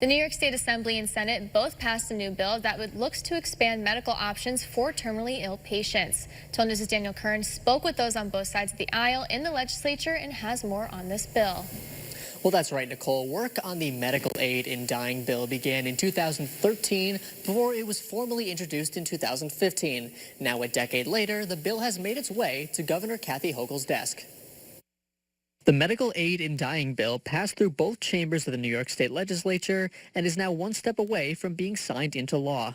The New York State Assembly and Senate both passed a new bill that looks to expand medical options for terminally ill patients. 12 News' Daniel Kern spoke with those on both sides of the aisle in the legislature and has more on this bill. Well, that's right, Nicole. Work on the medical aid in dying bill began in 2013 before it was formally introduced in 2015. Now, a decade later, the bill has made its way to Governor Kathy Hochul's desk. The medical aid in dying bill passed through both chambers of the New York State Legislature and is now one step away from being signed into law.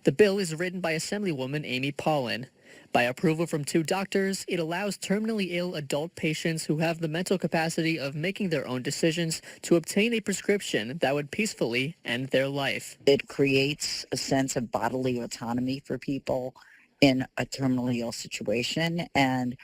The bill is written by Assemblywoman Amy Paulin. By approval from 2 doctors, it allows terminally ill adult patients who have the mental capacity of making their own decisions to obtain a prescription that would peacefully end their life. It creates a sense of bodily autonomy for people in a terminally ill situation, and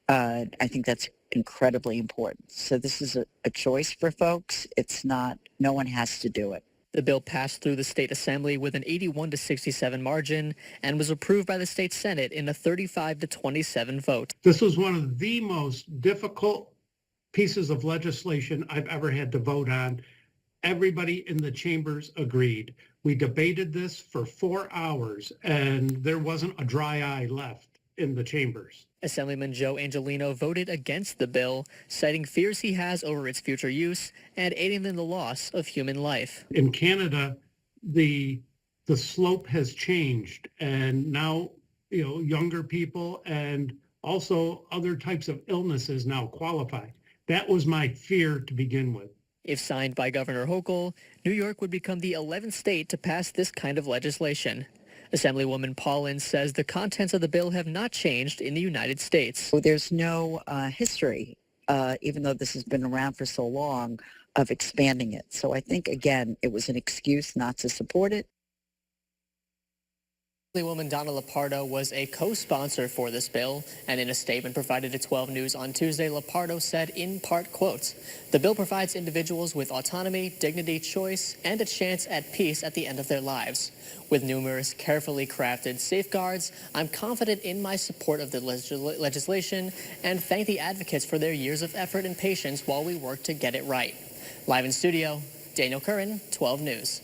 I think that's incredibly important. So this is a choice for folks. It's not, no one has to do it. The bill passed through the state assembly with an 81-67 margin and was approved by the state Senate in a 35-27 vote. This was one of the most difficult pieces of legislation I've ever had to vote on. Everybody in the chambers agreed. We debated this for 4 hours and there wasn't a dry eye left in the chambers. Assemblyman Joe Angelino voted against the bill, citing fears he has over its future use and aiding in the loss of human life. In Canada, the slope has changed, and now younger people and also other types of illnesses now qualify. That was my fear to begin with. If signed by Governor Hochul, New York would become the 11th state to pass this kind of legislation. Assemblywoman Paulin says the contents of the bill have not changed in the United States. There's no history, even though this has been around for so long, of expanding it. So I think, again, it was an excuse not to support it. Assemblywoman Donna Lepardo was a co-sponsor for this bill, and in a statement provided to 12 News on Tuesday, Lepardo said, in part, quote, "The bill provides individuals with autonomy, dignity, choice, and a chance at peace at the end of their lives. With numerous carefully crafted safeguards, I'm confident in my support of the legislation and thank the advocates for their years of effort and patience while we work to get it right." Live in studio, Daniel Curran, 12 News.